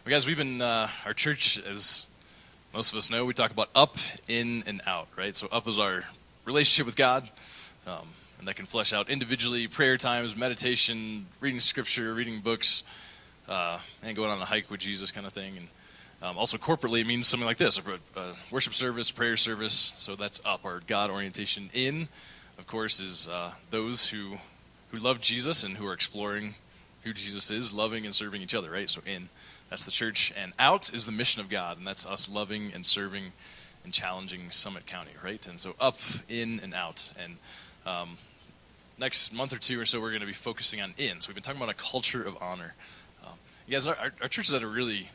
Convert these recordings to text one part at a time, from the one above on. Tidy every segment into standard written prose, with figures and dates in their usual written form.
Well, guys, we've been, our church, as most of us know, we talk about up, in, and out, right? So up is our relationship with God, and that can flesh out individually, prayer times, meditation, reading scripture, reading books, and going on a hike with Jesus kind of thing. And also corporately, it means something like this, a worship service, prayer service. So that's up, our God orientation. In, of course, is those who love Jesus and who are exploring who Jesus is, loving and serving each other, right? So in, that's the church. And out is the mission of God, and that's us loving and serving and challenging Summit County, right? And so up, in, and out. And next month or two or so, we're going to be focusing on in. So we've been talking about a culture of honor. You guys, our church is at a really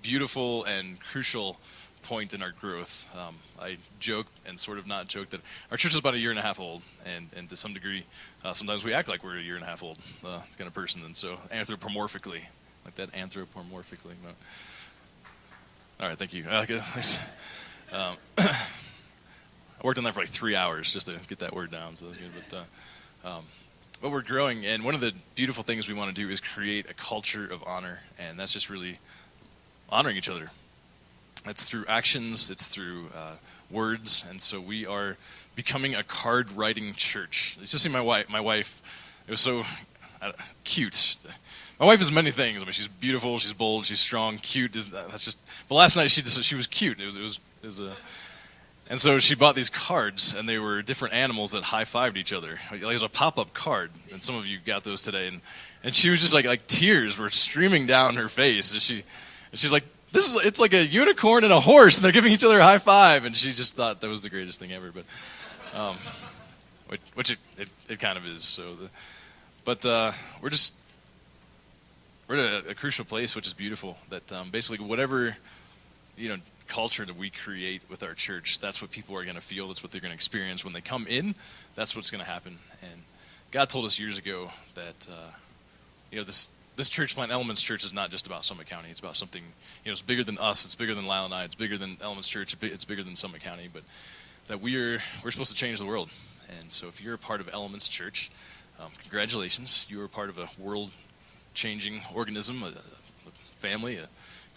beautiful and crucial point in our growth. I joke and sort of not joke that our church is about a year and a half old, and to some degree, sometimes we act like we're a year and a half old kind of person, and so anthropomorphically, like that anthropomorphically. No. All right, thank you. I worked on that for like 3 hours just to get that word down, so that's good. But we're growing, and one of the beautiful things we want to do is create a culture of honor, and that's just really honoring each other. It's through actions, it's through words, and so we are becoming a card-writing church. You just see my wife, it was so cute. My wife is many things. I mean, she's beautiful, she's bold, she's strong, cute. That's just. But last night she was cute. It was a. And so she bought these cards, and they were different animals that high-fived each other. Like, it was a pop-up card, and some of you got those today. And she was just like tears were streaming down her face. And she's like, it's like a unicorn and a horse, and they're giving each other a high five, and she just thought that was the greatest thing ever. But, which it kind of is. So, we're at a crucial place, which is beautiful. That basically whatever culture that we create with our church, that's what people are going to feel. That's what they're going to experience when they come in. That's what's going to happen. And God told us years ago that this church plant, Elements Church, is not just about Summit County. It's about something, it's bigger than us. It's bigger than Leila and I. It's bigger than Elements Church. It's bigger than Summit County. But that we're supposed to change the world. And so if you're a part of Elements Church, congratulations. You are part of a world-changing organism, a family, a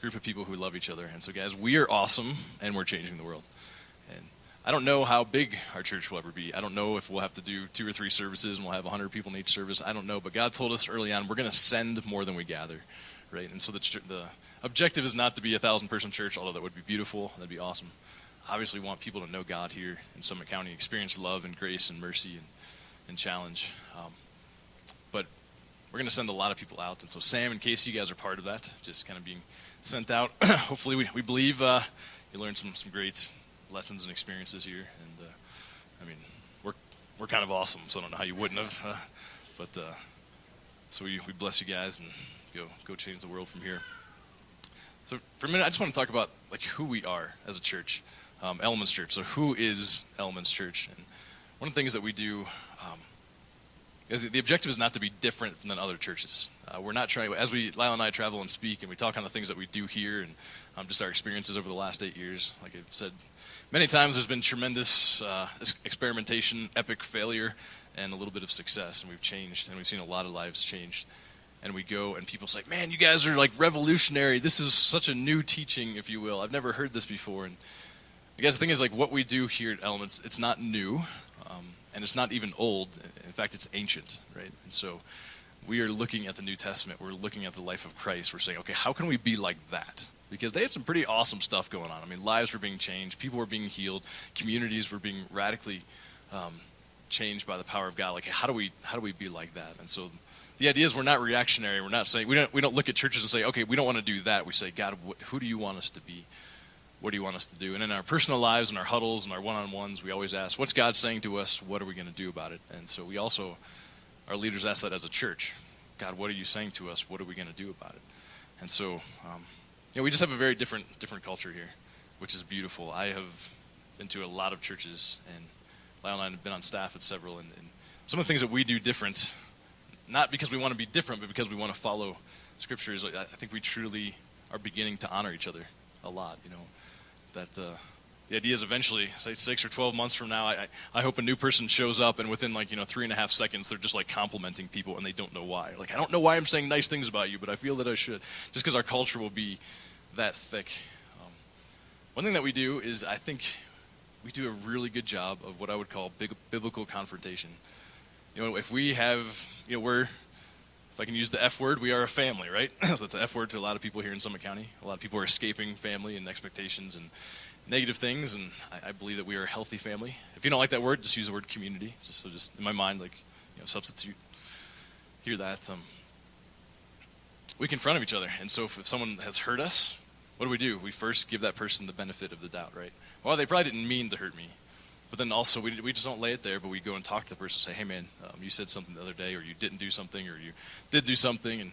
group of people who love each other. And so, guys, we are awesome, and we're changing the world. And I don't know how big our church will ever be. I don't know if we'll have to do 2 or 3 services and we'll have 100 people in each service. I don't know, but God told us early on we're going to send more than we gather, right? And so the objective is not to be a 1,000-person church, although that would be beautiful. That'd be awesome. Obviously, we want people to know God here in Summit County, experience love and grace and mercy and challenge. But we're going to send a lot of people out. And so Sam and Casey, you guys are part of that, just kind of being sent out. Hopefully, we believe you learned some great lessons and experiences here, and I mean, we're kind of awesome, so I don't know how you wouldn't have, but so we bless you guys and go change the world from here. So for a minute, I just want to talk about like who we are as a church, Elements Church. So who is Elements Church? And one of the things that we do is the objective is not to be different than other churches. We're not trying, as Leila and I travel and speak, and we talk on the things that we do here, and just our experiences over the last 8 years. Like I've said many times, there's been tremendous experimentation, epic failure, and a little bit of success, and we've changed, and we've seen a lot of lives changed. And we go, and people say, man, you guys are like revolutionary. This is such a new teaching, if you will. I've never heard this before. And I guess the thing is, like, what we do here at Elements, it's not new, and it's not even old. In fact, it's ancient, right? And so we are looking at the New Testament. We're looking at the life of Christ. We're saying, okay, how can we be like that? Because they had some pretty awesome stuff going on. I mean, lives were being changed. People were being healed. Communities were being radically changed by the power of God. Like, how do we be like that? And so the idea is we're not reactionary. We're not saying, we don't look at churches and say, okay, we don't want to do that. We say, God, who do you want us to be? What do you want us to do? And in our personal lives and our huddles and our one-on-ones, we always ask, what's God saying to us? What are we going to do about it? And so we also, our leaders ask that as a church. God, what are you saying to us? What are we going to do about it? And so, we just have a very different culture here, which is beautiful. I have been to a lot of churches, and Leila and I have been on staff at several, and some of the things that we do different, not because we want to be different, but because we want to follow Scripture, I think we truly are beginning to honor each other a lot, that The idea is eventually, say 6 or 12 months from now, I hope a new person shows up and within 3.5 seconds, they're just complimenting people and they don't know why. I don't know why I'm saying nice things about you, but I feel that I should. Just because our culture will be that thick. One thing that we do is I think we do a really good job of what I would call biblical confrontation. If we have, if I can use the F word, we are a family, right? So that's an F word to a lot of people here in Summit County. A lot of people are escaping family and expectations and negative things, and I believe that we are a healthy family. If you don't like that word, just use the word community. Just in my mind, substitute. Hear that. We confront each other, and so if someone has hurt us, what do? We first give that person the benefit of the doubt, right? Well, they probably didn't mean to hurt me, but then also we just don't lay it there, but we go and talk to the person and say, hey man, you said something the other day, or you didn't do something, or you did do something, and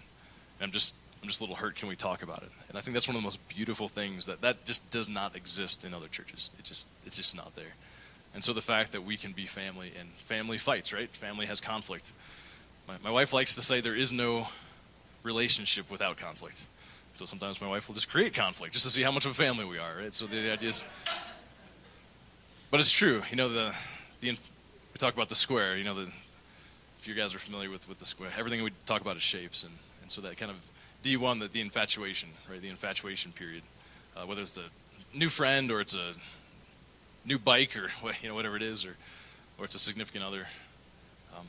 I'm just a little hurt. Can we talk about it? And I think that's one of the most beautiful things that just does not exist in other churches. It's just not there. And so the fact that we can be family, and family fights, right? Family has conflict. My wife likes to say there is no relationship without conflict. So sometimes my wife will just create conflict just to see how much of a family we are, right? So the idea is, but it's true. We talk about the square. If you guys are familiar with the square, everything we talk about is shapes, and so that kind of D1, the infatuation, right? The infatuation period, whether it's a new friend or it's a new bike or whatever it is, or it's a significant other.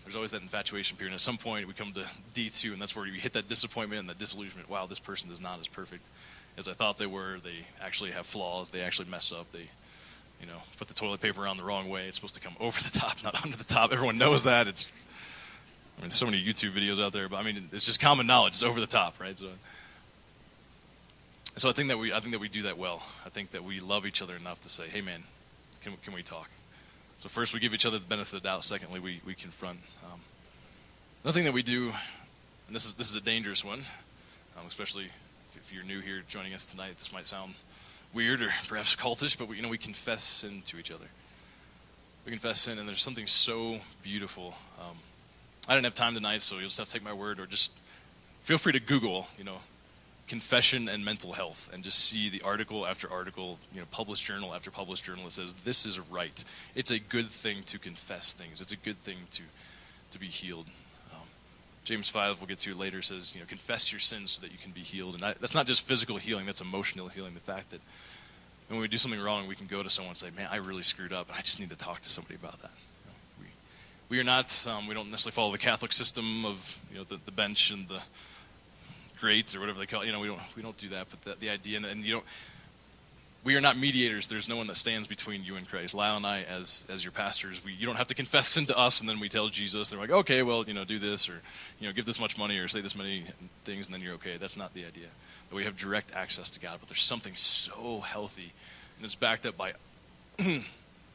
There's always that infatuation period. And at some point, we come to D2, and that's where you hit that disappointment and that disillusionment. Wow, this person is not as perfect as I thought they were. They actually have flaws. They actually mess up. They, put the toilet paper on the wrong way. It's supposed to come over the top, not under the top. Everyone knows that. There's so many YouTube videos out there, but it's just common knowledge. It's over the top, right? So I think that we do that well. I think that we love each other enough to say, hey man, can we talk? So first, we give each other the benefit of the doubt. Secondly, we confront. Another thing that we do, and this is a dangerous one, especially if you're new here joining us tonight. This might sound weird or perhaps cultish, but we confess sin to each other. We confess sin, and there's something so beautiful. I didn't have time tonight, so you'll just have to take my word, or just feel free to Google, confession and mental health, and just see the article after article, published journal after published journal that says this is right. It's a good thing to confess things. It's a good thing to be healed. James 5, we'll get to later, says, confess your sins so that you can be healed. And that's not just physical healing, that's emotional healing. The fact that when we do something wrong, we can go to someone and say, man, I really screwed up, and I just need to talk to somebody about that. We are not, we don't necessarily follow the Catholic system of, the bench and the grates or whatever they call it. We don't do that, but the idea, and we are not mediators. There's no one that stands between you and Christ. Lyle and I, as your pastors, you don't have to confess sin to us, and then we tell Jesus. They're like, okay, well, do this, or give this much money, or say this many things, and then you're okay. That's not the idea. That we have direct access to God, but there's something so healthy, and it's backed up by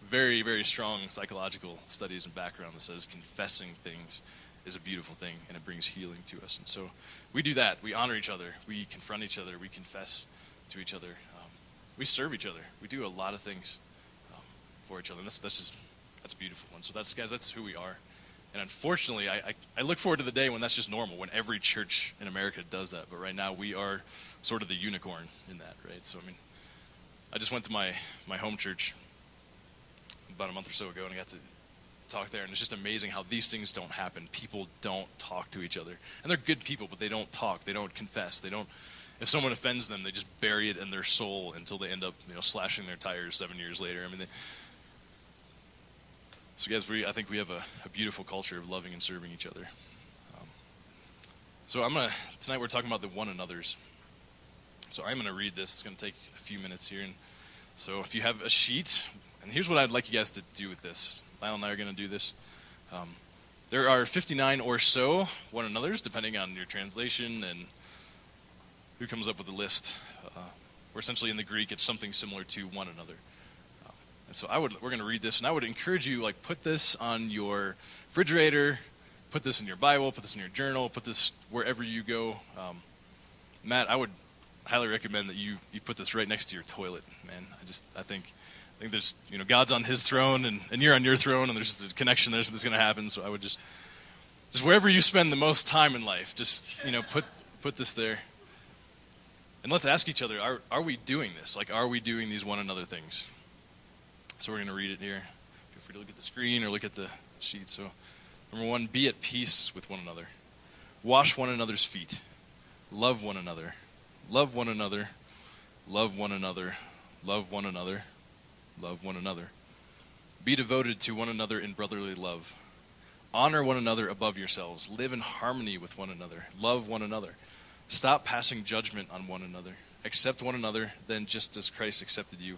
very, very strong psychological studies and background that says confessing things is a beautiful thing, and it brings healing to us. And so we do that. We honor each other. We confront each other. We confess to each other. We serve each other. We do a lot of things for each other. And that's beautiful. And so that's who we are. And unfortunately, I look forward to the day when that's just normal, when every church in America does that. But right now, we are sort of the unicorn in that, right? So, I just went to my home church about a month or so ago, and I got to talk there, and it's just amazing how these things don't happen. People don't talk to each other. And they're good people, but they don't talk. They don't confess. If someone offends them, they just bury it in their soul until they end up, slashing their tires 7 years later. So guys, I think we have a beautiful culture of loving and serving each other. So tonight we're talking about the one another's. So I'm going to read this. It's going to take a few minutes here. And so if you have a sheet, and here's what I'd like you guys to do with this. Lyle and I are going to do this. There are 59 or so one another's, depending on your translation and who comes up with the list. Or essentially in the Greek, it's something similar to one another. And so we're going to read this, and I would encourage you, put this on your refrigerator, put this in your Bible, put this in your journal, put this wherever you go. Matt, I would highly recommend that you put this right next to your toilet, man. I think there's, God's on his throne, and you're on your throne, and there's just a connection there, so this is going to happen. So I would just wherever you spend the most time in life, just, put this there. And let's ask each other, are we doing this? Are we doing these one another things? So we're going to read it here. Feel free to look at the screen or look at the sheet. So, number 1, be at peace with one another. Wash one another's feet. Love one another. Love one another. Love one another. Love one another. Love one another. Be devoted to one another in brotherly love. Honor one another above yourselves. Live in harmony with one another. Love one another. Stop passing judgment on one another. Accept one another, then just as Christ accepted you.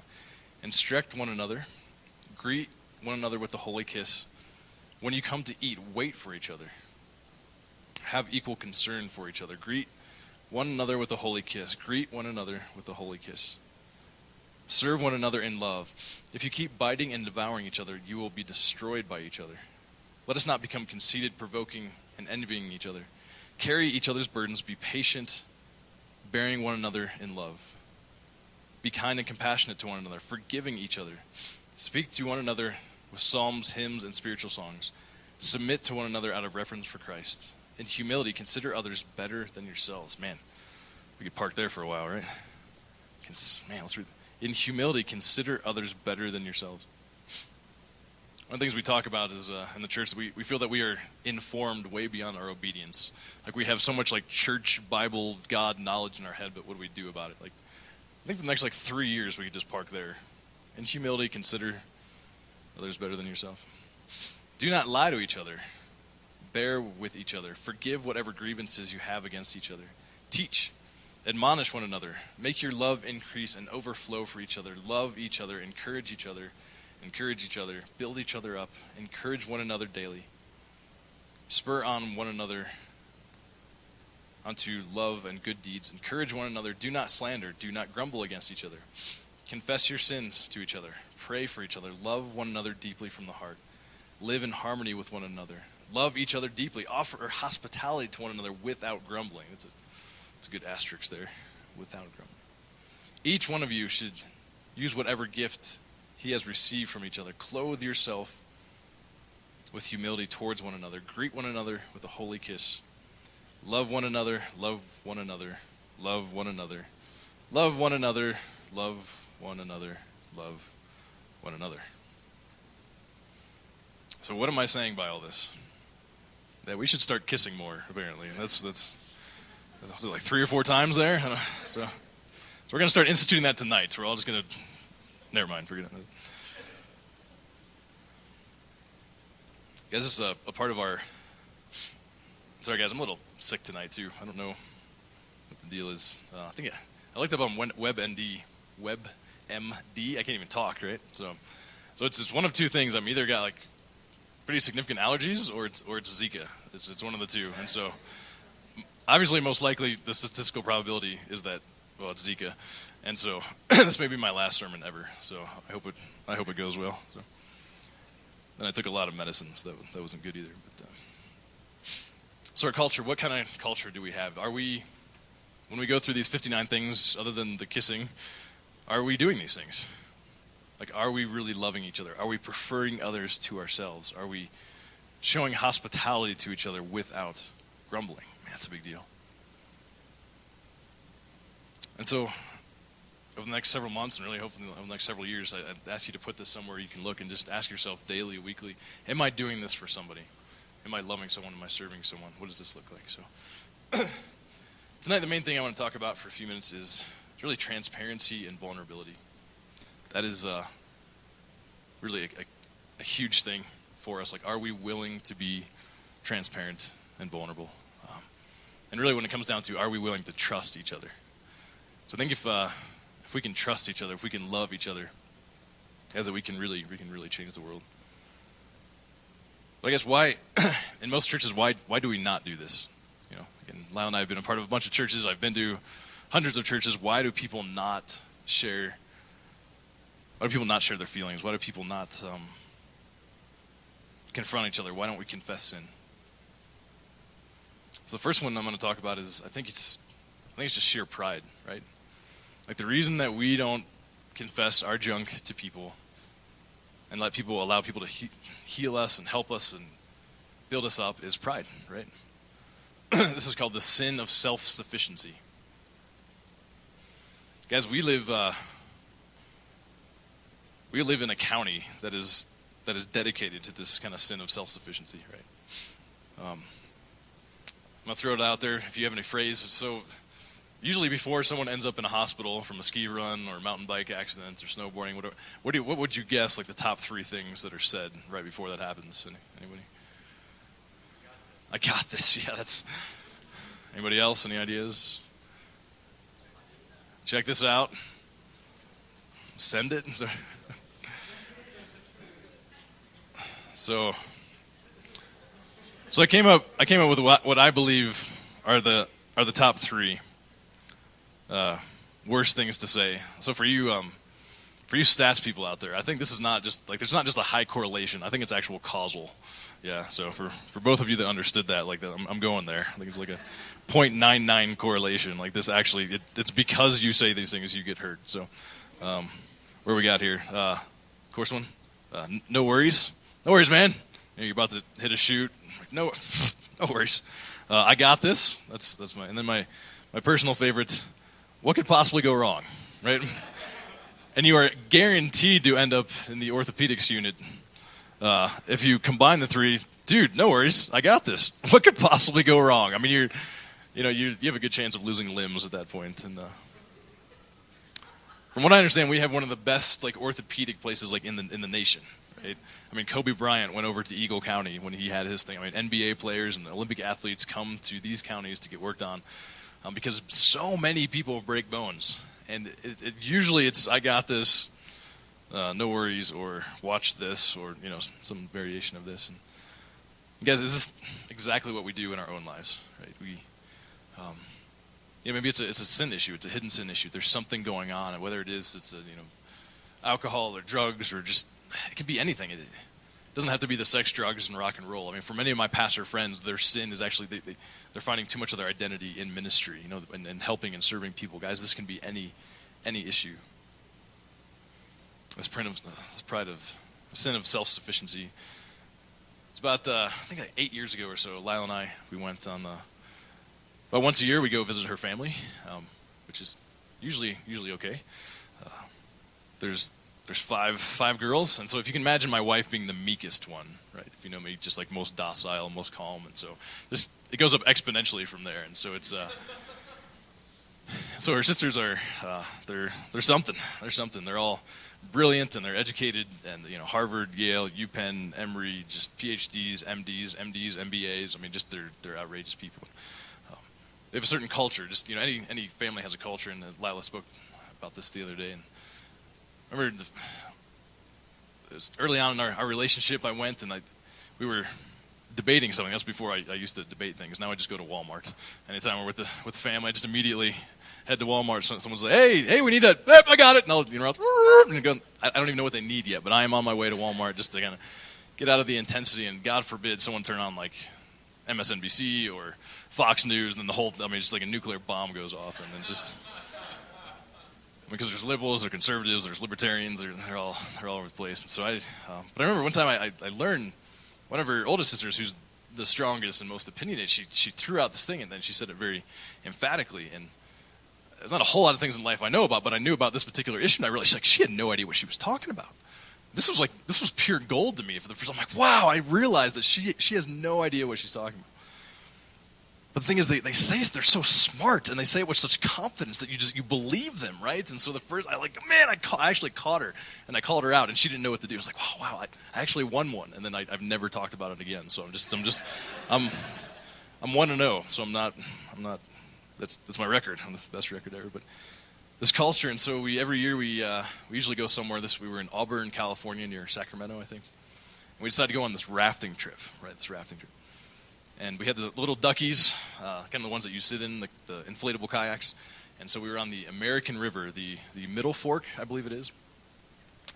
Instruct one another. Greet one another with a holy kiss. When you come to eat, wait for each other. Have equal concern for each other. Greet one another with a holy kiss. Greet one another with a holy kiss. Serve one another in love. If you keep biting and devouring each other, you will be destroyed by each other. Let us not become conceited, provoking, and envying each other. Carry each other's burdens. Be patient, bearing one another in love. Be kind and compassionate to one another, forgiving each other. Speak to one another with psalms, hymns, and spiritual songs. Submit to one another out of reverence for Christ. In humility, consider others better than yourselves. Man, we could park there for a while, right? Let's read. In humility, consider others better than yourselves. One of the things we talk about is in the church, we feel that we are informed way beyond our obedience. Like we have so much like church, Bible, God knowledge in our head, but what do we do about it? Like I think for the next 3 years we could just park there. In humility, consider others better than yourself. Do not lie to each other. Bear with each other. Forgive whatever grievances you have against each other. Teach. Admonish one another. Make your love increase and overflow for each other. Love each other. Encourage each other. Encourage each other. Build each other up. Encourage one another daily. Spur on one another unto love and good deeds. Encourage one another. Do not slander. Do not grumble against each other. Confess your sins to each other. Pray for each other. Love one another deeply from the heart. Live in harmony with one another. Love each other deeply. Offer hospitality to one another without grumbling. It's a good asterisk there. Without grumbling. Each one of you should use whatever gift he has received from each other. Clothe yourself with humility towards one another. Greet one another with a holy kiss. Love one another. Love one another. Love one another. Love one another. Love one another. Love one another. So what am I saying by all this? That we should start kissing more, apparently. That's was it like 3 or 4 times there? So we're going to start instituting that tonight. So we're all just going to, never mind, forget it. Guys, this is a part of our, sorry guys, I'm a little sick tonight too. I don't know what the deal is. I looked up on WebMD. I can't even talk, right? So it's one of 2 things. I'm either got pretty significant allergies or it's Zika. It's one of the 2. And so obviously most likely the statistical probability is that, well, it's Zika. And so this may be my last sermon ever. So I hope it goes well. And I took a lot of medicines. That wasn't good either. But, so our culture, what kind of culture do we have? When we go through these 59 things, other than the kissing, are we doing these things? Are we really loving each other? Are we preferring others to ourselves? Are we showing hospitality to each other without grumbling? Man, that's a big deal. And so, over the next several months, and really hopefully over the next several years, I'd ask you to put this somewhere you can look and just ask yourself daily, weekly, am I doing this for somebody? Am I loving someone? Am I serving someone? What does this look like? So, tonight the main thing I want to talk about for a few minutes is really transparency and vulnerability. That is really a huge thing for us. Are we willing to be transparent and vulnerable? And really when it comes down to, are we willing to trust each other? So I think if we can trust each other, if we can love each other, we can really change the world. But I guess why, in most churches, why do we not do this? Again, Leila and I have been a part of a bunch of churches. I've been to hundreds of churches. Why do people not share? Why do people not share their feelings? Why do people not confront each other? Why don't we confess sin? So the first one I'm going to talk about is I think it's just sheer pride, right? The reason that we don't confess our junk to people and allow people to heal us and help us and build us up is pride, right? This is called the sin of self-sufficiency. Guys, we live we live in a county that is dedicated to this kind of sin of self-sufficiency, right? I'm going to throw it out there if you have any phrase. So usually before someone ends up in a hospital from a ski run or mountain bike accident or snowboarding, whatever, what would you guess, like the top 3 things that are said right before that happens? Anybody? I got this. Yeah, that's... Anybody else? Any ideas? Check this out. Send it. So I came up with what I believe are the top 3 worst things to say. So for you stats people out there, I think this is not just like, there's not just a high correlation. I think it's actual causal. Yeah. So for both of you that understood that, like I'm going there. I think it's like a 0.99 correlation. Like this actually, it's because you say these things you get hurt. So where we got here? Course one. No worries. No worries, man. You're about to hit a chute. No worries. I got this. That's my, and then my personal favorite. What could possibly go wrong, right? And you are guaranteed to end up in the orthopedics unit if you combine the 3. Dude, no worries. I got this. What could possibly go wrong? I mean, you have a good chance of losing limbs at that point. And from what I understand, we have one of the best like orthopedic places like in the nation. Right? I mean, Kobe Bryant went over to Eagle County when he had his thing. I mean, NBA players and Olympic athletes come to these counties to get worked on because so many people break bones. And usually it's, I got this, no worries, or watch this, or, some variation of this. And guys, this is exactly what we do in our own lives, right? Maybe it's a sin issue. It's a hidden sin issue. There's something going on, and whether it's alcohol or drugs or just, it can be anything. It doesn't have to be the sex, drugs, and rock and roll. I mean, for many of my pastor friends, their sin is actually they're finding too much of their identity in ministry, and helping and serving people. Guys, this can be any issue. This pride of sin of self-sufficiency. It's about I think like 8 years ago or so. Leila and I, we went on about once a year we go visit her family, which is usually okay. There's 5 girls, and so if you can imagine my wife being the meekest one, right? If you know me, just like most docile, most calm, and so it goes up exponentially from there. And so it's so her sisters are they're something. They're something. They're all brilliant and they're educated, and Harvard, Yale, UPenn, Emory, just PhDs, MDs, MBAs. I mean, just they're outrageous people. They have a certain culture. Just any family has a culture, and Leila spoke about this the other day. And I remember it was early on in our relationship, I went and we were debating something. That's before I used to debate things. Now I just go to Walmart. Anytime we're with the family, I just immediately head to Walmart. Someone's like, hey, we need I got it. And I'll, I don't even know what they need yet, but I am on my way to Walmart just to kind of get out of the intensity, and God forbid someone turn on like MSNBC or Fox News, and then just like a nuclear bomb goes off, and then just... Because there's liberals, there's conservatives, there's libertarians, they're all over the place. And so but I remember one time I learned, one of her oldest sisters, who's the strongest and most opinionated, she threw out this thing, and then she said it very emphatically. And there's not a whole lot of things in life I know about, but I knew about this particular issue, and I realized she had no idea what she was talking about. This was pure gold to me for the first time. I'm like, wow, I realized that she has no idea what she's talking about. But the thing is, they say they're so smart, and they say it with such confidence that you believe them, right? And so I actually caught her, and I called her out, and she didn't know what to do. I was like, wow, I actually won one, and then I've never talked about it again. So I'm 1-0. So I'm not. That's my record. I'm the best record ever. But this culture, and so every year we usually go somewhere. We were in Auburn, California, near Sacramento, I think. And we decided to go on this rafting trip, right? And we had the little duckies, kind of the ones that you sit in, the inflatable kayaks. And so we were on the American River, the Middle Fork, I believe it is.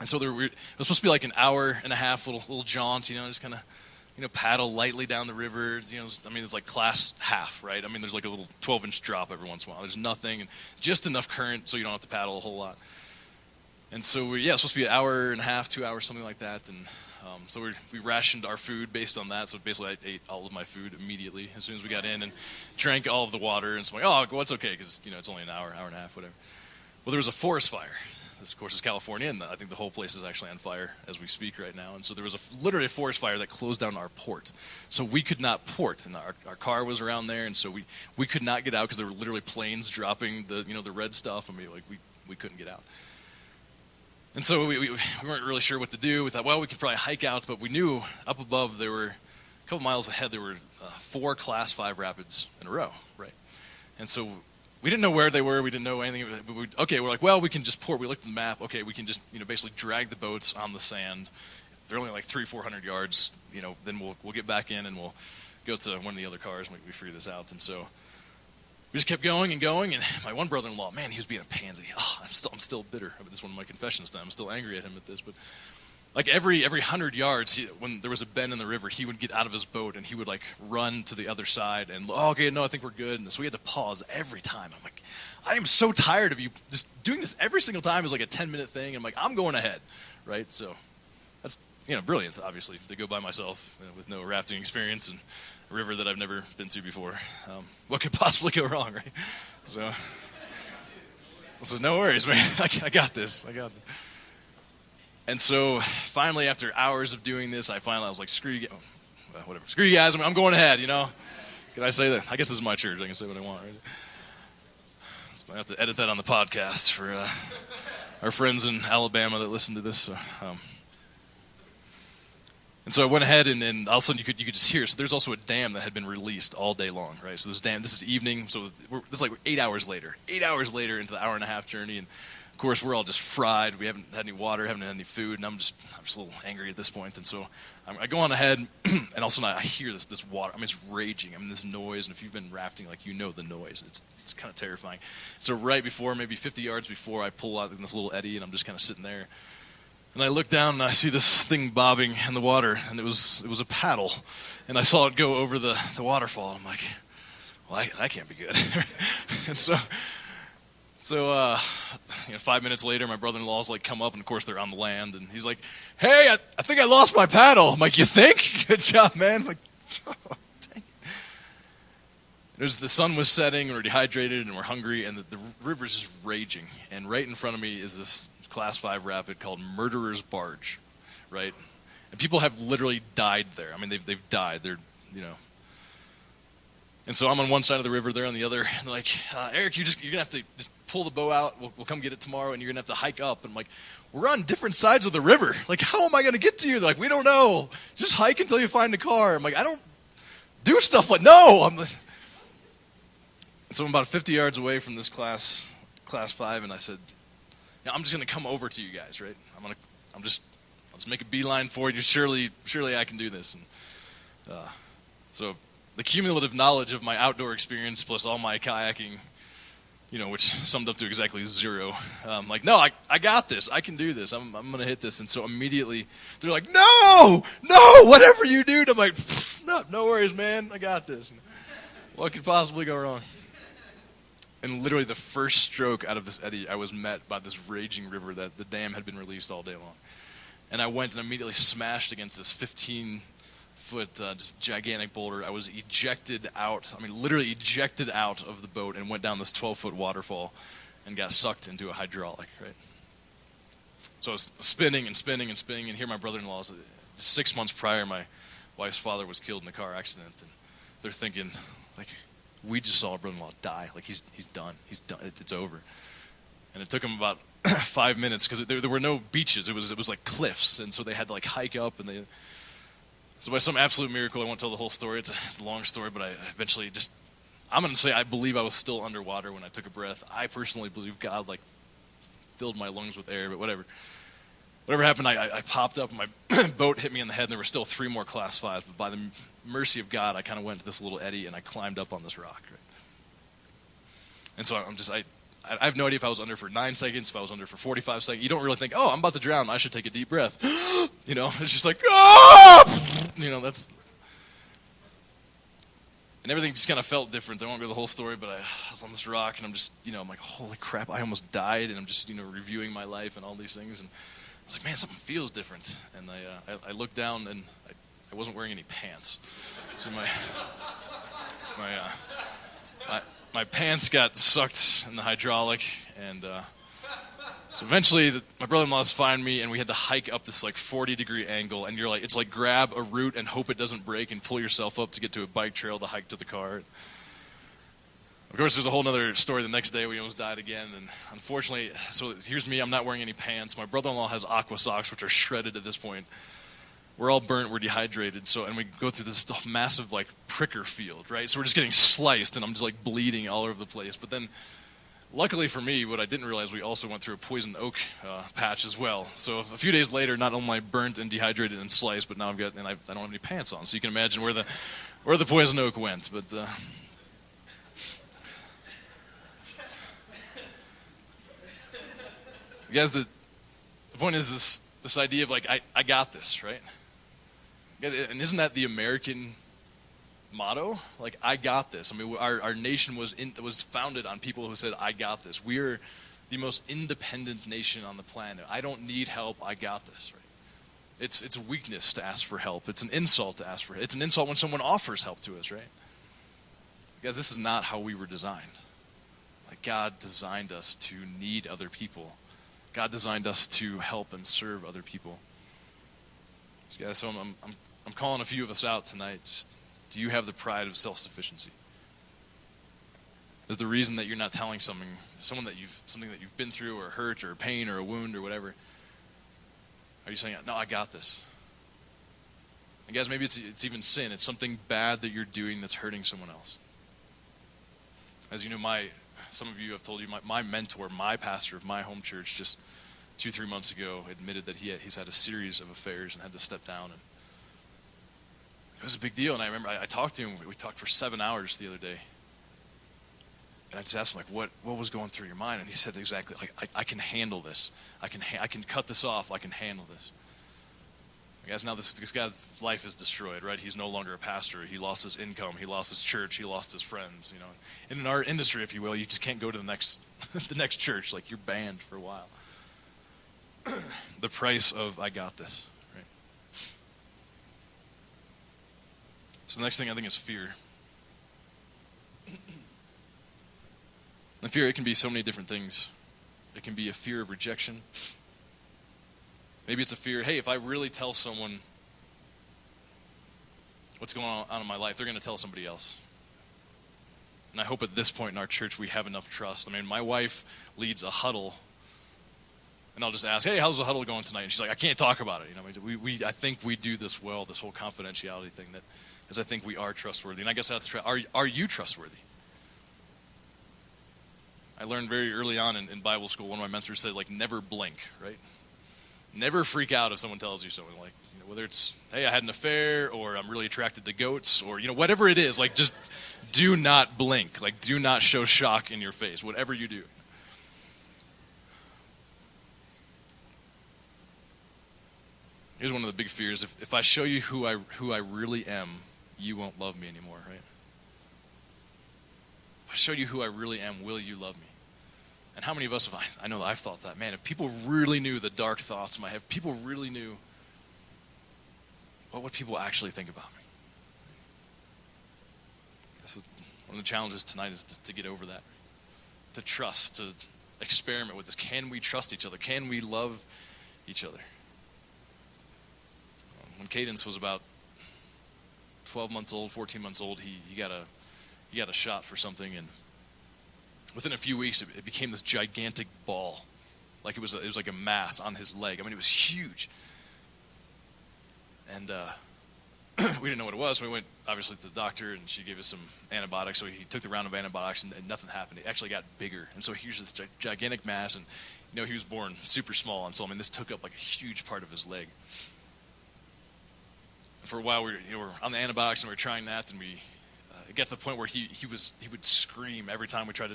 And so it was supposed to be like an hour and a half little jaunt, just kind of, paddle lightly down the river. It's like class half, right? I mean, there's like a little 12-inch drop every once in a while. There's nothing, and just enough current so you don't have to paddle a whole lot. And so it's supposed to be an hour and a half, 2 hours, something like that. And so we rationed our food based on that. So basically I ate all of my food immediately as soon as we got in, and drank all of the water. And so I'm like, well, it's okay because, it's only an hour and a half, whatever. Well, there was a forest fire. this, of course, is California, and I think the whole place is actually on fire as we speak right now. And so there was literally a forest fire that closed down our port. So we could not port, and our car was around there, and so we could not get out because there were literally planes dropping the red stuff. I mean, like we couldn't get out. And so we weren't really sure what to do. We thought, well, we could probably hike out, but we knew up above there were a couple miles ahead there were 4 Class 5 rapids in a row, right? And so we didn't know where they were. We didn't know anything. But we're like, well, we can just port. We looked at the map. Okay, we can just basically drag the boats on the sand. They're only like 300-400 yards. Then we'll get back in and we'll go to one of the other cars and we figure this out. And so we just kept going and going. And my one brother-in-law, man, he was being a pansy. Oh, I'm still bitter. I mean, this is one of my confessions to him. I'm still angry at him at this, but. Like every 100 yards, when there was a bend in the river, he would get out of his boat and he would like run to the other side and, okay, no, I think we're good. And so we had to pause every time. I'm like, I am so tired of you just doing this every single time. Is like a 10-minute thing. I'm like, I'm going ahead, right? So that's brilliant, obviously, to go by myself with no rafting experience and a river that I've never been to before. What could possibly go wrong, right? So no worries, man. I got this. And so finally, after hours of doing this, I was like, screw you, whatever. Screw you guys, I'm going ahead, Can I say that? I guess this is my church. I can say what I want, right? So I have to edit that on the podcast for our friends in Alabama that listen to this. So, and so I went ahead, and all of a sudden you could just hear. So there's also a dam that had been released all day long, right? So this is evening. So this is like 8 hours later. 8 hours later into the hour-and-a-half journey, and of course, we're all just fried. We haven't had any water, haven't had any food, and I'm just a little angry at this point. And so I go on ahead, and all of a sudden I hear this water. I mean, it's raging. I mean, this noise, and if you've been rafting, like, the noise. It's kind of terrifying. So right before, maybe 50 yards before, I pull out in this little eddy, and I'm just kind of sitting there. And I look down, and I see this thing bobbing in the water, and it was a paddle. And I saw it go over the waterfall. And I'm like, well, that can't be good. And so 5 minutes later, my brother-in-law's like come up, and of course they're on the land, and he's like, "Hey, I think I lost my paddle." I'm like, "You think? Good job, man." I'm like, oh, dang it. The sun was setting, and we're dehydrated, and we're hungry, and the river's just raging. And right in front of me is this Class 5 rapid called Murderer's Barge, right? And people have literally died there. I mean, they've died. They're. And so I'm on one side of the river, they're on the other. And they're like, Eric, you're gonna have to just pull the bow out. We'll come get it tomorrow, and you're gonna have to hike up. And I'm like, we're on different sides of the river. Like, how am I gonna get to you? They're like, we don't know. Just hike until you find a car. I'm like, I don't do stuff like And so I'm about 50 yards away from this class 5, and I said, I'm just gonna come over to you guys, right? I'll just make a beeline for you. Surely I can do this. And so. The cumulative knowledge of my outdoor experience plus all my kayaking, which summed up to exactly 0. Like, no, I got this. I can do this. I'm going to hit this. And so immediately they're like, no, whatever you do. And I'm like, no worries, man. I got this. What could possibly go wrong? And literally the first stroke out of this eddy, I was met by this raging river that the dam had been released all day long. And I went and immediately smashed against this 15-foot just gigantic boulder. I was ejected out. I mean, literally ejected out of the boat and went down this 12-foot waterfall and got sucked into a hydraulic, right? So I was spinning and spinning and spinning, and here my brother-in-law, 6 months prior, my wife's father was killed in a car accident, and they're thinking, like, we just saw our brother-in-law die. Like, he's done. He's done. It's over. And it took him about 5 minutes because there were no beaches. It was like cliffs, and so they had to like hike up, and so by some absolute miracle, I won't tell the whole story. It's a long story, but I eventually I'm going to say I believe I was still underwater when I took a breath. I personally believe God like filled my lungs with air, but whatever happened, I popped up, and my boat hit me in the head, and there were still 3 more Class 5s, but by the mercy of God, I kind of went to this little eddy, and I climbed up on this rock. Right? And so I have no idea if I was under for 9 seconds, if I was under for 45 seconds. You don't really think, oh, I'm about to drown, I should take a deep breath. It's just like, ah! That's... And everything just kind of felt different. I won't go the whole story, but I was on this rock, and I'm just, I'm like, holy crap, I almost died, and I'm just, reviewing my life and all these things, and I was like, man, something feels different. And I looked down, and I wasn't wearing any pants. So my pants got sucked in the hydraulic, and So eventually, my brother-in-law's find me, and we had to hike up this like 40-degree angle, and you're like, it's like grab a root and hope it doesn't break, and pull yourself up to get to a bike trail to hike to the car. Of course, there's a whole other story. The next day, we almost died again, and unfortunately, so here's me. I'm not wearing any pants. My brother-in-law has aqua socks, which are shredded at this point. We're all burnt. We're dehydrated. So, and we go through this massive like pricker field, right? So we're just getting sliced, and I'm just like bleeding all over the place. But then, luckily for me, what I didn't realize, we also went through a poison oak patch as well. So a few days later, not only am I burnt and dehydrated and sliced, but now I don't have any pants on. So you can imagine where the poison oak went. But guys, the point is this idea of like I got this, right? And isn't that the American motto? Like, I got this. I mean, our nation was founded on people who said, I got this. We are the most independent nation on the planet. I don't need help. I got this, right? It's a weakness to ask for help. It's an insult to ask for help. It's an insult when someone offers help to us, right? Guys, this is not how we were designed. Like, God designed us to need other people. God designed us to help and serve other people. So, guys, so I'm calling a few of us out tonight. Just, do you have the pride of self-sufficiency? Is the reason that you're not telling something that you've been through or hurt or pain or a wound or whatever? Are you saying, no, I got this? And guys, maybe it's even sin. It's something bad that you're doing that's hurting someone else. As you know, some of you have told you, my mentor, my pastor of my home church, just 2-3 months ago admitted that he's had a series of affairs and had to step down. And it was a big deal. And I remember I talked to him. We talked for 7 hours the other day. And I just asked him, like, what was going through your mind? And he said exactly, like, I can handle this. I can cut this off. I can handle this. Guys, now this guy's life is destroyed, right? He's no longer a pastor. He lost his income. He lost his church. He lost his friends. You know, and in our industry, if you will, you just can't go to the next church. Like, you're banned for a while. The price of I got this, right? So the next thing I think is fear. And fear, it can be so many different things. It can be a fear of rejection. Maybe it's a fear, hey, if I really tell someone what's going on in my life, they're going to tell somebody else. And I hope at this point in our church we have enough trust. I mean, my wife leads a huddle, and I'll just ask, hey, how's the huddle going tonight? And she's like, I can't talk about it. You know, I think we do this well, this whole confidentiality thing, that because I think we are trustworthy. And I guess that's are you trustworthy? I learned very early on in Bible school, one of my mentors said, like, never blink, right? Never freak out if someone tells you something, like, you know, whether it's, hey, I had an affair, or I'm really attracted to goats, or, you know, whatever it is, like, just do not blink. Like, do not show shock in your face, whatever you do. Here's one of the big fears. If I show you who I really am, you won't love me anymore, right? If I show you who I really am, will you love me? And how many of us I know that I've thought that, man, if people really knew the dark thoughts in my head, if people really knew, what would people actually think about me? That's one of the challenges tonight is to get over that. To trust, to experiment with this. Can we trust each other? Can we love each other? When Cadence was about 12 months old, 14 months old, he got a shot for something, and within a few weeks, it became this gigantic ball, like it was like a mass on his leg. I mean, it was huge, and we didn't know what it was. So we went obviously to the doctor, and she gave us some antibiotics. So he took the round of antibiotics, and nothing happened. It actually got bigger, and so here's this gigantic mass, and you know he was born super small, and so I mean this took up like a huge part of his leg. And for a while, we were on the antibiotics, and we were trying that, and we. It got to the point where he would scream every time we tried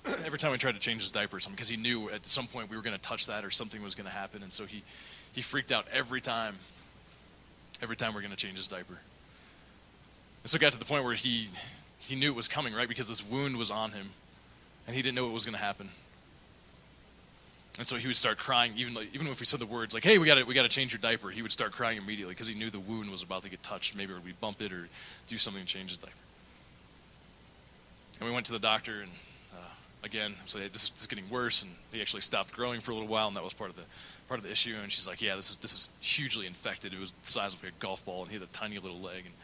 to change his diaper or something, because he knew at some point we were going to touch that or something was going to happen, and so he freaked out every time we're going to change his diaper. And so it got to the point where he knew it was coming, right, because this wound was on him, and he didn't know what was going to happen. And so he would start crying, even if we said the words like, "Hey, we got to change your diaper," he would start crying immediately because he knew the wound was about to get touched. Maybe we bump it or do something to change his diaper. And we went to the doctor, and again. So this is getting worse, and he actually stopped growing for a little while, and that was part of the issue. And she's like, yeah, this is hugely infected. It was the size of a golf ball, and he had a tiny little leg. And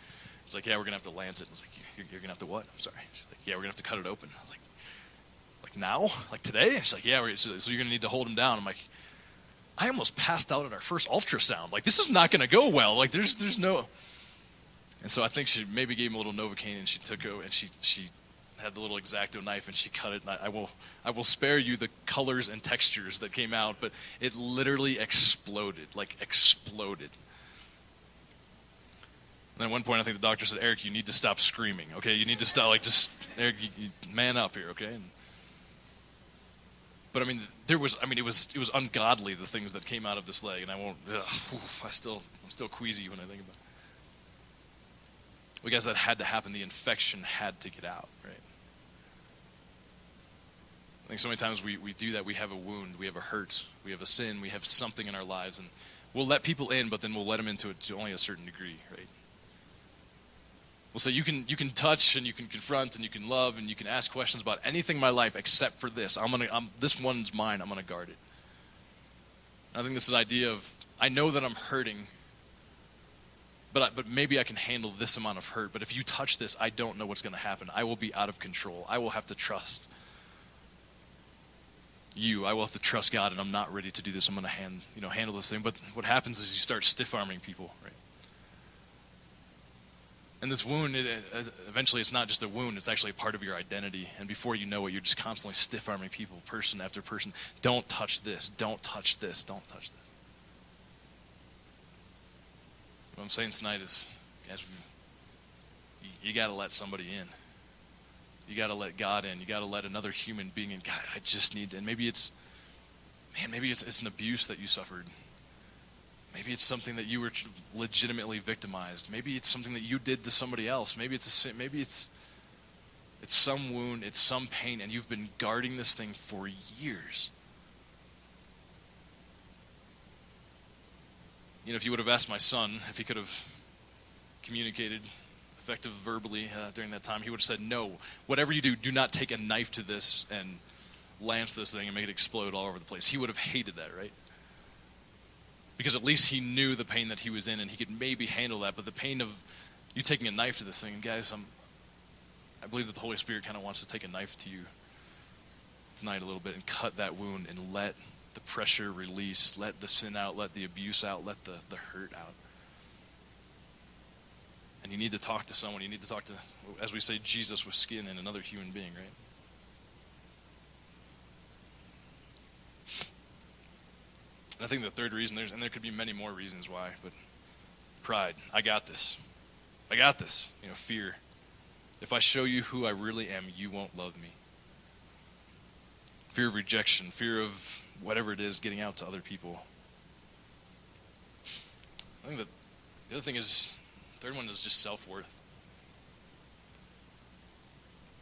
he's like, yeah, we're gonna have to lance it. I was like, you're gonna have to what? I'm sorry. She's like, yeah, we're gonna have to cut it open. I was like now, like today? And she's like, yeah, so you're gonna need to hold him down. I'm like, I almost passed out at our first ultrasound. Like, this is not gonna go well. Like, there's no. And so I think she maybe gave him a little Novocaine, and she took it, and she had the little X-Acto knife, and she cut it. And I will spare you the colors and textures that came out, but it literally exploded. And then at one point, I think the doctor said, Eric, you need to stop screaming, okay? You need to stop, Eric, you man up here, okay? But I mean, it was ungodly, the things that came out of this leg, and I'm still queasy when I think about it. Because that had to happen. The infection had to get out, right? I think so many times we do that. We have a wound, we have a hurt, we have a sin, we have something in our lives, and we'll let people in, but then we'll let them into it to only a certain degree, right? We'll say you can touch and you can confront and you can love and you can ask questions about anything in my life except for this. This one's mine. I'm gonna guard it. And I think this is the idea of, I know that I'm hurting, but maybe I can handle this amount of hurt. But if you touch this, I don't know what's going to happen. I will be out of control. I will have to trust you. I will have to trust God, and I'm not ready to do this. I'm going to handle this thing. But what happens is you start stiff-arming people, right? And this wound, eventually it's not just a wound, it's actually a part of your identity. And before you know it, you're just constantly stiff-arming people, person after person. Don't touch this, don't touch this, don't touch this. What I'm saying tonight is, guys, you got to let somebody in. You got to let God in. You got to let another human being in. God, I just need to. And maybe it's an abuse that you suffered. Maybe it's something that you were legitimately victimized. Maybe it's something that you did to somebody else. Maybe it's some wound, it's some pain, and you've been guarding this thing for years. If you would have asked my son if he could have communicated effective verbally during that time, he would have said, no, whatever you do not take a knife to this and lance this thing and make it explode all over the place. He would have hated that, right? Because at least he knew the pain that he was in and he could maybe handle that. But the pain of you taking a knife to this thing, guys, I believe that the Holy Spirit kind of wants to take a knife to you tonight a little bit and cut that wound and let the pressure release, let the sin out, let the abuse out, let the hurt out. And you need to talk to someone. You need to talk to, as we say, Jesus with skin and another human being, right? And I think the third reason, and there could be many more reasons why, but pride. I got this. Fear. If I show you who I really am, you won't love me. Fear of rejection, fear of whatever it is, getting out to other people. I think that the other thing is, the third one is just self-worth.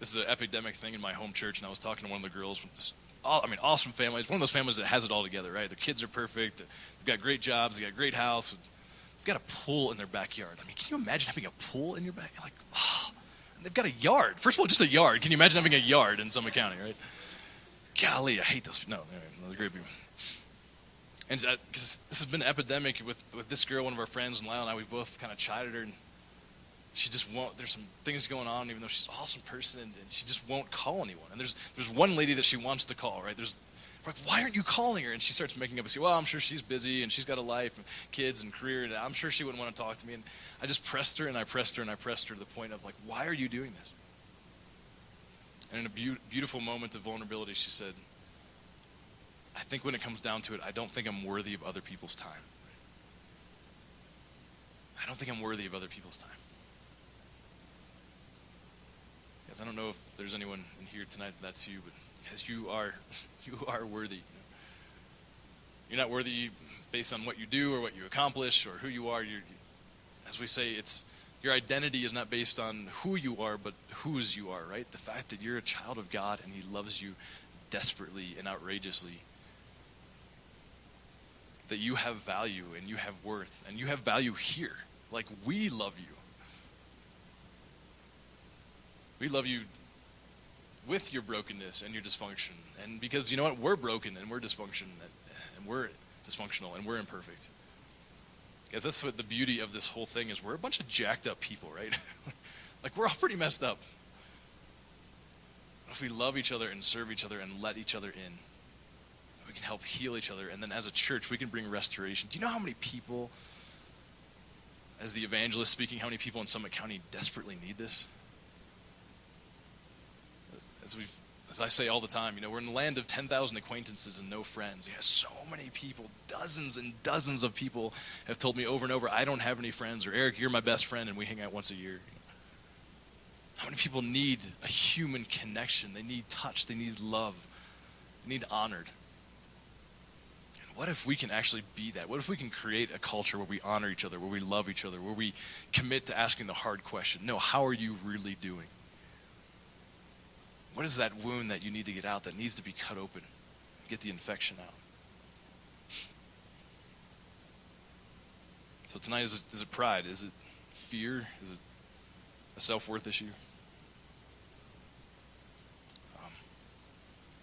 This is an epidemic thing in my home church, and I was talking to one of the girls with this, awesome family. It's one of those families that has it all together, right? Their kids are perfect. They've got great jobs. They've got a great house. They've got a pool in their backyard. I mean, can you imagine having a pool in your backyard? Like, they've got a yard. First of all, just a yard. Can you imagine having a yard in Summit County, right? Golly, I hate those. No, those are great people. And because this has been an epidemic with this girl, one of our friends, and Leila and I, we've both kind of chided her, and she just won't. There's some things going on, even though she's an awesome person, and she just won't call anyone. And there's one lady that she wants to call, right? We're like, why aren't you calling her? And she starts making up a say, well, I'm sure she's busy, and she's got a life, and kids, and career, and I'm sure she wouldn't want to talk to me. And I just pressed her, and I pressed her, and I pressed her to the point of, like, why are you doing this? And in a beautiful moment of vulnerability, she said, I think when it comes down to it, I don't think I'm worthy of other people's time. I don't think I'm worthy of other people's time. Guys, I don't know if there's anyone in here tonight that's you, but guys, you are worthy. You're not worthy based on what you do or what you accomplish or who you are. As we say, your identity is not based on who you are, but whose you are, right? The fact that you're a child of God and he loves you desperately and outrageously. That you have value and you have worth and you have value here. Like, we love you. We love you with your brokenness and your dysfunction. And because you know what? We're broken and we're dysfunctional and we're imperfect. Guys, that's what the beauty of this whole thing is. We're a bunch of jacked up people, right? Like, we're all pretty messed up. If we love each other and serve each other and let each other in, we can help heal each other. And then as a church, we can bring restoration. Do you know how many people, as the evangelist speaking, how many people in Summit County desperately need this? As I say all the time, we're in the land of 10,000 acquaintances and no friends. So many people, dozens and dozens of people have told me over and over, I don't have any friends, or Eric, you're my best friend, and we hang out once a year. How many people need a human connection? They need touch. They need love. They need honored. And what if we can actually be that? What if we can create a culture where we honor each other, where we love each other, where we commit to asking the hard question? No, how are you really doing? What is that wound that you need to get out, that needs to be cut open? Get the infection out. So tonight, is it pride? Is it fear? Is it a self-worth issue?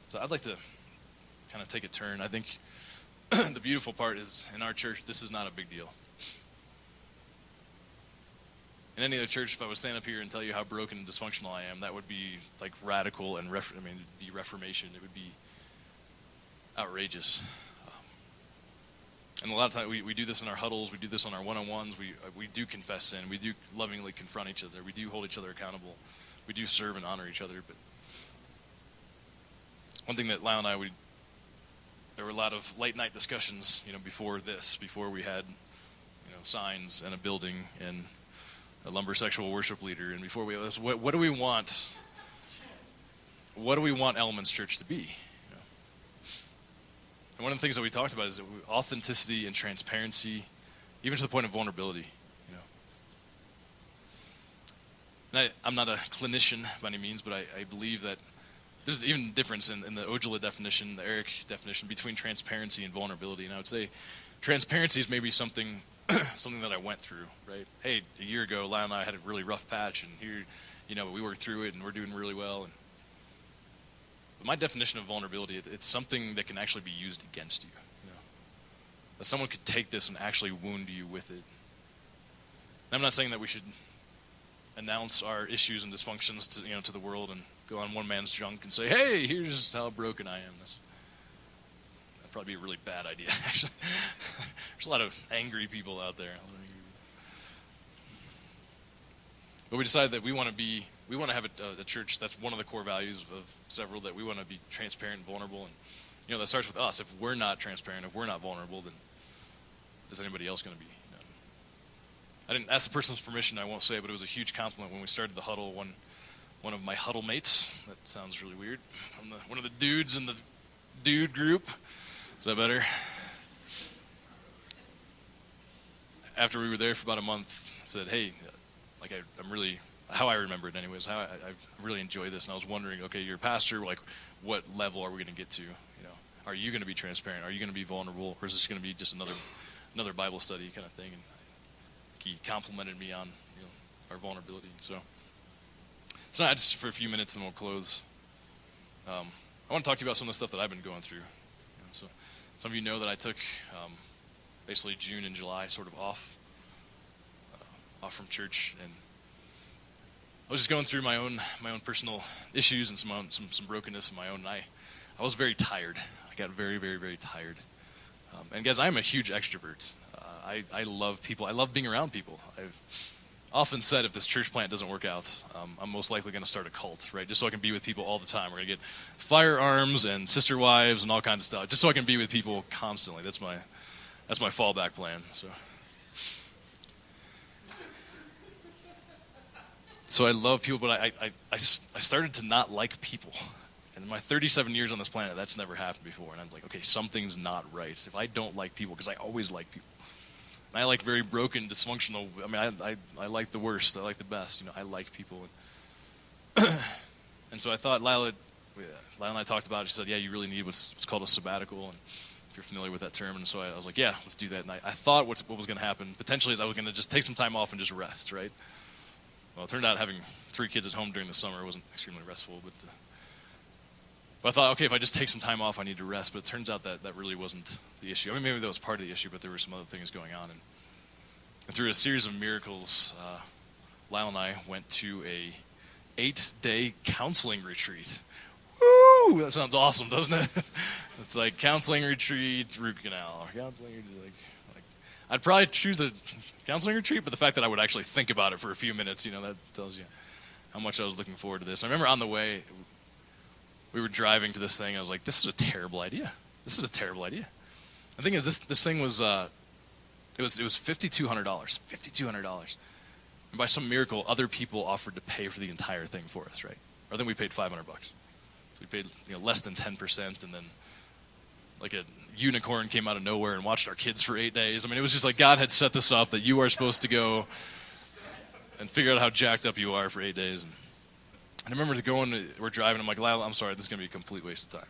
So I'd like to kind of take a turn. I think the beautiful part is, in our church, this is not a big deal. In any other church, if I was stand up here and tell you how broken and dysfunctional I am, that would be like radical and it'd be reformation. It would be outrageous. And a lot of times we do this in our huddles, we do this on our one-on-ones, we do confess sin, we do lovingly confront each other, we do hold each other accountable, we do serve and honor each other. But one thing that Leila and I, there were a lot of late night discussions, before we had, signs and a building and a lumber sexual worship leader, and before what do we want? What do we want Elements Church to be? And one of the things that we talked about is authenticity and transparency, even to the point of vulnerability. And I'm not a clinician by any means, but I believe that there's even a difference in the Ojala definition, the Eric definition, between transparency and vulnerability. And I would say transparency is maybe something that I went through, right? Hey, a year ago, Leila and I had a really rough patch, and here, we worked through it, and we're doing really well. But my definition of vulnerability, it's something that can actually be used against you. That someone could take this and actually wound you with it. And I'm not saying that we should announce our issues and dysfunctions to the world and go on one man's junk and say, hey, here's how broken I am. That'd probably be a really bad idea, actually. There's a lot of angry people out there. But we decided that we want to have a church that's one of the core values of several, that we want to be transparent and vulnerable. And, that starts with us. If we're not transparent, if we're not vulnerable, then is anybody else going to be? I didn't ask the person's permission, I won't say, but it was a huge compliment when we started the huddle. One of my huddle mates, that sounds really weird, one of the dudes in the dude group, is that better? After we were there for about a month, said, hey, I'm really, how I remember it anyways, I really enjoy this, and I was wondering, okay, you're a pastor, what level are we going to get to? Are you going to be transparent? Are you going to be vulnerable? Or is this going to be just another Bible study kind of thing? And he complimented me on our vulnerability. So tonight, just for a few minutes, and we'll close. I want to talk to you about some of the stuff that I've been going through. So some of you know that I took basically June and July sort of off from church, and I was just going through my own personal issues and some brokenness of my own. And I was very tired. I got very, very, very tired. And guys, I'm a huge extrovert. I love people. I love being around people. I've often said if this church plant doesn't work out, I'm most likely going to start a cult, right? Just so I can be with people all the time. We're going to get firearms and sister wives and all kinds of stuff, just so I can be with people constantly. That's my fallback plan. So I love people, but I started to not like people. And in my 37 years on this planet, that's never happened before. And I was like, okay, something's not right. If I don't like people, because I always like people. And I like very broken, dysfunctional. I mean, I like the worst. I like the best. I like people. And so I thought, Leila and I talked about it. She said, yeah, you really need what's called a sabbatical. And if you're familiar with that term. And so I was like, yeah, let's do that. And I thought what was going to happen, potentially, is I was going to just take some time off and just rest, right? Well, it turned out having 3 kids at home during the summer wasn't extremely restful, but But I thought, okay, if I just take some time off, I need to rest. But it turns out that that really wasn't the issue. I mean, maybe that was part of the issue, but there were some other things going on. And through a series of miracles, Leila and I went to a 8-day counseling retreat. Woo! That sounds awesome, doesn't it? It's like counseling retreat, root canal, counseling retreat. Like, I'd probably choose the counseling retreat, but the fact that I would actually think about it for a few minutes, that tells you how much I was looking forward to this. I remember on the way, we were driving to this thing. I was like, "This is a terrible idea. This is a terrible idea." The thing is, this thing was it was $5,200, $5,200, and by some miracle, other people offered to pay for the entire thing for us, right? I think we paid $500. So we paid less than 10%, and then like a unicorn came out of nowhere and watched our kids for 8 days. I mean, it was just like God had set this up that you are supposed to go and figure out how jacked up you are for 8 days. And I remember we're driving, I'm like, Leila, I'm sorry, this is going to be a complete waste of time.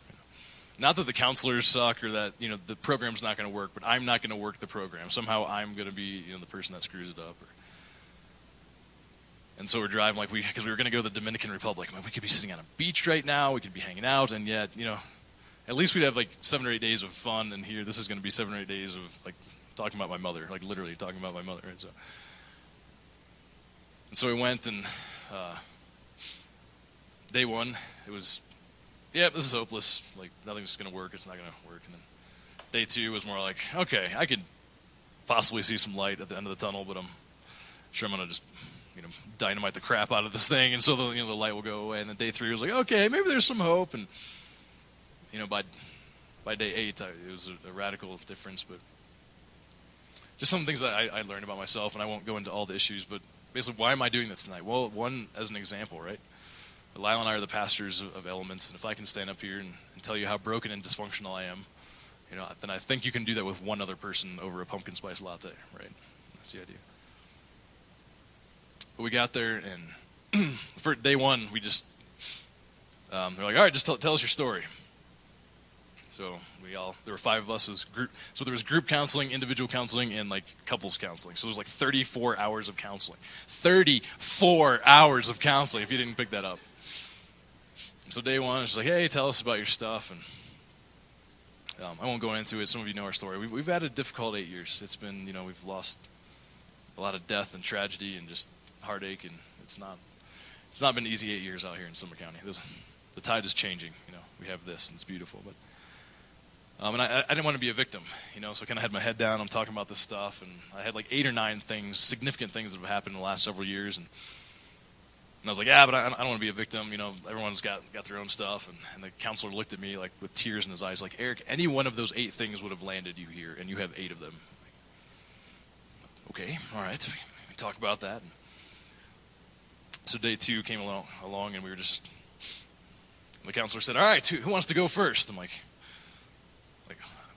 Not that the counselors suck or that the program's not going to work, but I'm not going to work the program. Somehow I'm going to be the person that screws it up. And so we're driving because we were going to go to the Dominican Republic. We could be sitting on a beach right now. We could be hanging out, and yet at least we'd have like 7 or 8 days of fun. And here, this is going to be 7 or 8 days of like talking about my mother, like literally talking about my mother. Right? So we went, and day one, it was, this is hopeless. Like nothing's going to work. It's not going to work. And then day two was more like, okay, I could possibly see some light at the end of the tunnel, but I'm sure I'm going to just dynamite the crap out of this thing, and so the light will go away. And then day three was like, okay, maybe there's some hope. And by day 8, it was a radical difference. But just some things that I learned about myself, and I won't go into all the issues. But basically, why am I doing this tonight? Well, one, as an example, right? Leila and I are the pastors of Elements, and if I can stand up here and tell you how broken and dysfunctional I am, then I think you can do that with one other person over a pumpkin spice latte, right? That's the idea. But we got there, and for day one, we just, they're like, all right, just tell us your story. So there were 5 of us. It was group. So there was group counseling, individual counseling, and like couples counseling. So there was like 34 hours of counseling. 34 hours of counseling, if you didn't pick that up. So day one, it's like, hey, tell us about your stuff. And I won't go into it. Some of you know our story. We've had a difficult 8 years. It's been, we've lost a lot of death and tragedy and just heartache, and it's not been easy 8 years out here in Summer County. The tide is changing. We have this, and it's beautiful. But and I didn't want to be a victim, so I kind of had my head down. I'm talking about this stuff, and I had like 8 or 9 significant things that have happened in the last several years, and I was like, yeah, but I don't want to be a victim. Everyone's got their own stuff, and the counselor looked at me like with tears in his eyes, like, Eric, any one of those 8 things would have landed you here, and you have 8 of them. Like, okay, all right, we talk about that. So day 2 came along, and we were just, the counselor said, all right, who wants to go first? I'm like,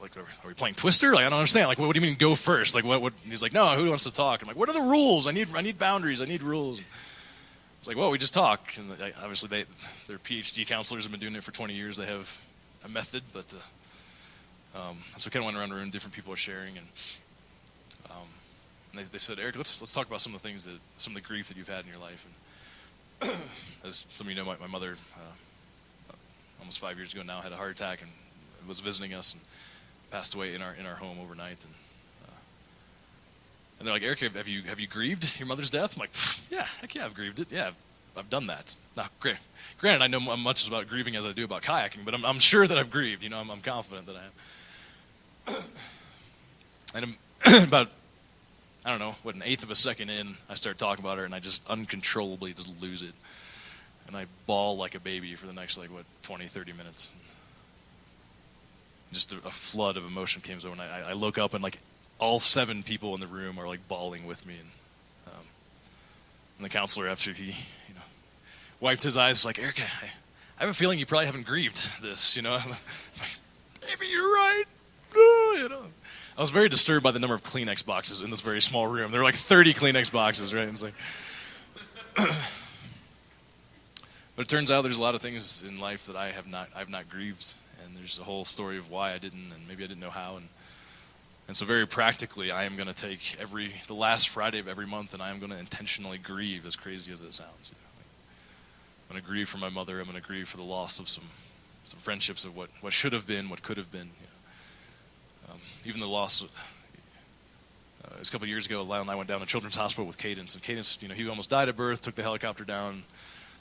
are we playing Twister? Like, I don't understand. Like, what do you mean go first? Like, what? He's like, no, who wants to talk? I'm like, what are the rules? I need boundaries. I need rules. It's like, well, we just talk. And obviously, their PhD counselors have been doing it for 20 years. They have a method, but so we kind of went around the room. Different people are sharing, and they said, Eric, let's talk about some of the grief that you've had in your life. And as some of you know, my mother, almost 5 years ago now, had a heart attack and was visiting us and passed away in our home overnight. And they're like, Eric, have you grieved your mother's death? I'm like, yeah, heck yeah, I've grieved it. Yeah, I've done that. Now, granted, I know much about grieving as I do about kayaking, but I'm sure that I've grieved. I'm confident that I have. And about, I don't know, an eighth of a second in, I start talking about her, and I just uncontrollably just lose it. And I bawl like a baby for the next, 20, 30 minutes. Just a flood of emotion came over, and I look up, and all 7 people in the room are bawling with me. And the counselor, after he wiped his eyes, like, Eric, I have a feeling you probably haven't grieved this. I'm like, maybe you're right. I was very disturbed by the number of Kleenex boxes in this very small room. There were 30 Kleenex boxes, right? And it's like, but it turns out there's a lot of things in life that I've not grieved. And there's a whole story of why I didn't, and maybe I didn't know how. And so very practically, I am going to take the last Friday of every month, and I am going to intentionally grieve, as crazy as it sounds. I'm going to grieve for my mother. I'm going to grieve for the loss of some some friendships of what should have been, what could have been. Even the loss. It was a couple of years ago, Leila and I went down to Children's Hospital with Cadence. And Cadence, he almost died at birth, took the helicopter down.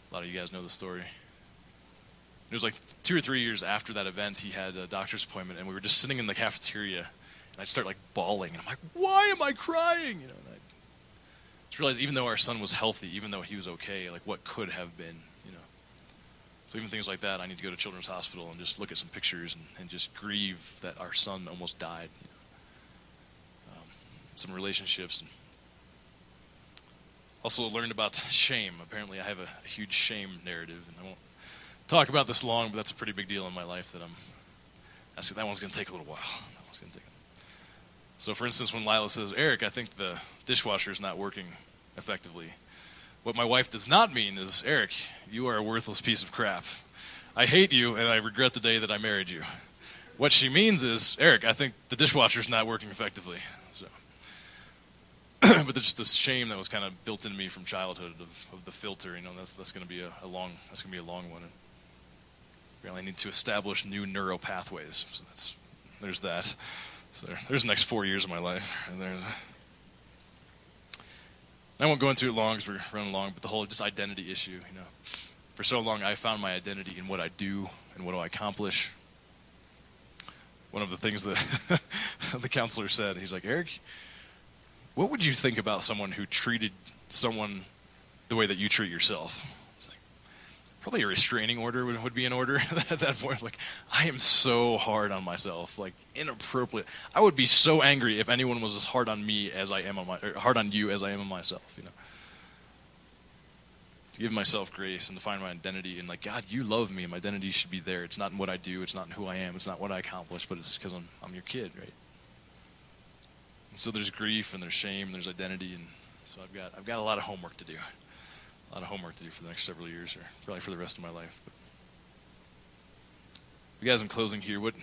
A lot of you guys know the story. It was like 2 or 3 years after that event, he had a doctor's appointment, and we were just sitting in the cafeteria, and I'd start like bawling, and I'm like, why am I crying? And I just realized even though our son was healthy, even though he was okay, like what could have been, So even things like that, I need to go to Children's Hospital and just look at some pictures and just grieve that our son almost died. Some relationships. Also learned about shame. Apparently I have a huge shame narrative, and I won't talk about this long, but that's a pretty big deal in my life that that one's going to take a little while. So for instance, when Leila says, Eric, I think the dishwasher is not working effectively, what my wife does not mean is, Eric, you are a worthless piece of crap. I hate you, and I regret the day that I married you. What she means is, Eric, I think the dishwasher is not working effectively. So, but there's just this shame that was kind of built into me from childhood of the filter. That's going to be a long one. And really need to establish new neural pathways. So there's that. So there's the next 4 years of my life. And I won't go into it long because we're running long, but the whole just identity issue, For so long, I found my identity in what I do and what do I accomplish. One of the things that the counselor said, he's like, Eric, what would you think about someone who treated someone the way that you treat yourself? It's like, probably a restraining order would be in order at that point. Like, I am so hard on myself, like inappropriate. I would be so angry if anyone was as hard on me as I am hard on you as I am on myself. To give myself grace and to find my identity and like, God, you love me. My identity should be there. It's not in what I do. It's not in who I am. It's not what I accomplish. But it's because I'm your kid, right? And so there's grief and there's shame, and there's identity, and so I've got a lot of homework to do. A lot of homework to do for the next several years, or probably for the rest of my life. But you guys, in closing here, what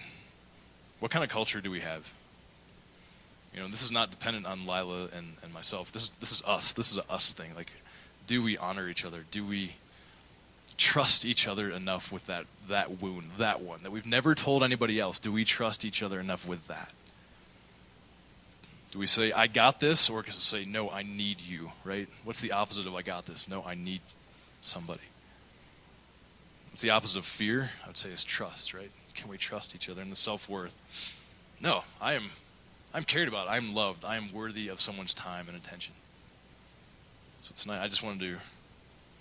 kind of culture do we have? This is not dependent on Leila and myself. This is us. This is an us thing. Like, do we honor each other? Do we trust each other enough with that wound, that one that we've never told anybody else? Do we trust each other enough with that? Do we say, I got this, or can we say, no, I need you, right? What's the opposite of I got this? No, I need somebody. What's the opposite of fear? I would say is trust, right? Can we trust each other? And the self-worth. No, I'm cared about. I'm loved. I am worthy of someone's time and attention. So tonight, I just want to do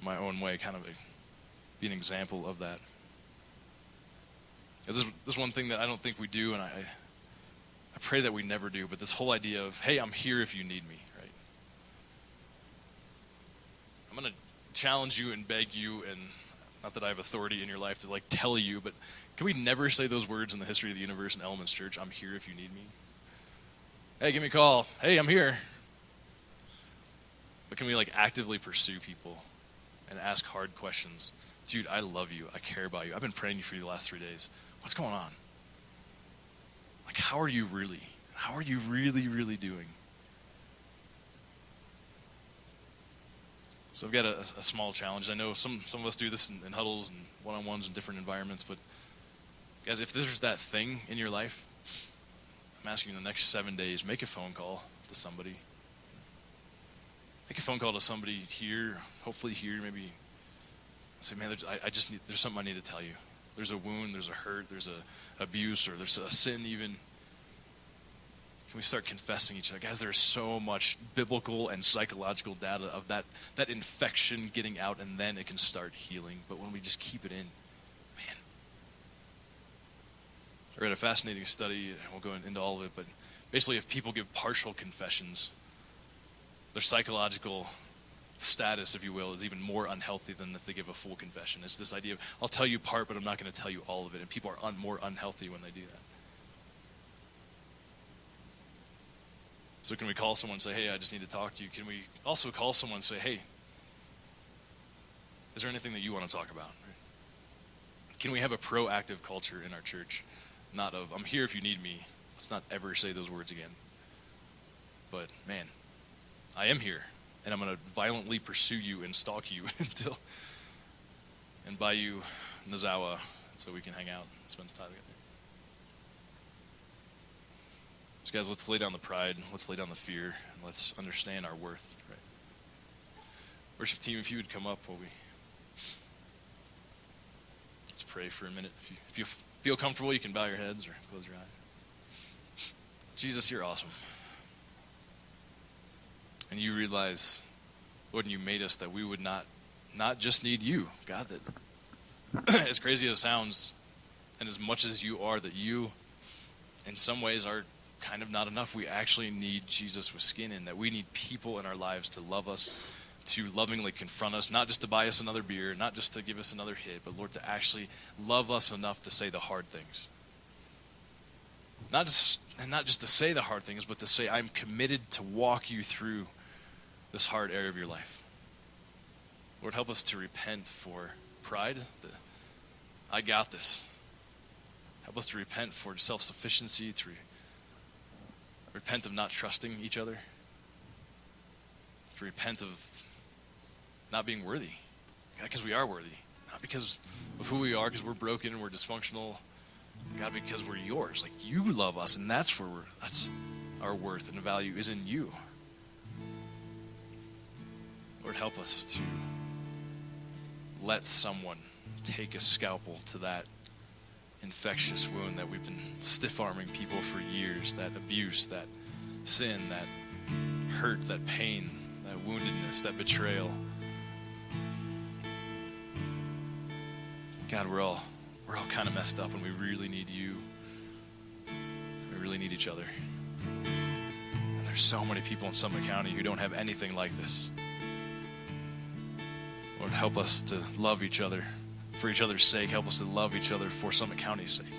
my own way, kind of be an example of that. This is one thing that I don't think we do, and I pray that we never do, but this whole idea of, hey, I'm here if you need me, right? I'm going to challenge you and beg you, and not that I have authority in your life to tell you, but can we never say those words in the history of the universe in Elements Church? I'm here if you need me. Hey, give me a call. Hey, I'm here. But can we actively pursue people and ask hard questions? Dude, I love you. I care about you. I've been praying for you the last 3 days. What's going on? How are you really? How are you really, really doing? So I've got a small challenge. I know some of us do this in huddles and one-on-ones in different environments, but guys, if there's that thing in your life, I'm asking you in the next 7 days, make a phone call to somebody. Make a phone call to somebody here, hopefully here, maybe. Say, man, there's something I need to tell you. There's a wound, there's a hurt, there's a abuse, or there's a sin even. Can we start confessing each other? Guys, there's so much biblical and psychological data of that infection getting out, and then it can start healing. But when we just keep it in, man. I read a fascinating study, I won't go into all of it, but basically if people give partial confessions, their psychological status, if you will, is even more unhealthy than if they give a full confession. It's this idea of, I'll tell you part, but I'm not going to tell you all of it. And people are more unhealthy when they do that. So can we call someone and say, hey, I just need to talk to you? Can we also call someone and say, hey, is there anything that you want to talk about? Can we have a proactive culture in our church? Not of, I'm here if you need me. Let's not ever say those words again. But, man, I am here. And I'm going to violently pursue you and stalk you until, and buy you Nazawa so we can hang out and spend the time together. So guys, let's lay down the pride, let's lay down the fear, and let's understand our worth. Right? Worship team, if you would come up while we... Let's pray for a minute. If you feel comfortable, you can bow your heads or close your eyes. Jesus, you're awesome. And you realize, Lord, and you made us that we would not just need you, God, that as crazy as it sounds, and as much as you are, that you, in some ways, are kind of not enough. We actually need Jesus with skin in, that we need people in our lives to love us, to lovingly confront us, not just to buy us another beer, not just to give us another hit, but Lord, to actually love us enough to say the hard things. Not just to say the hard things, but to say, I'm committed to walk you through this hard area of your life. Lord, help us to repent for pride. I got this. Help us to repent for self-sufficiency, to repent of not trusting each other, to repent of not being worthy. God, because we are worthy. Not because of who we are, because we're broken and we're dysfunctional. God, because we're yours. Like, you love us, and that's our worth and the value is in you. Lord, help us to let someone take a scalpel to that infectious wound that we've been stiff-arming people for years, that abuse, that sin, that hurt, that pain, that woundedness, that betrayal. God, we're all kind of messed up, and we really need you. We really need each other. And there's so many people in Summit County who don't have anything like this. Lord, help us to love each other for each other's sake. Help us to love each other for Summit County's sake.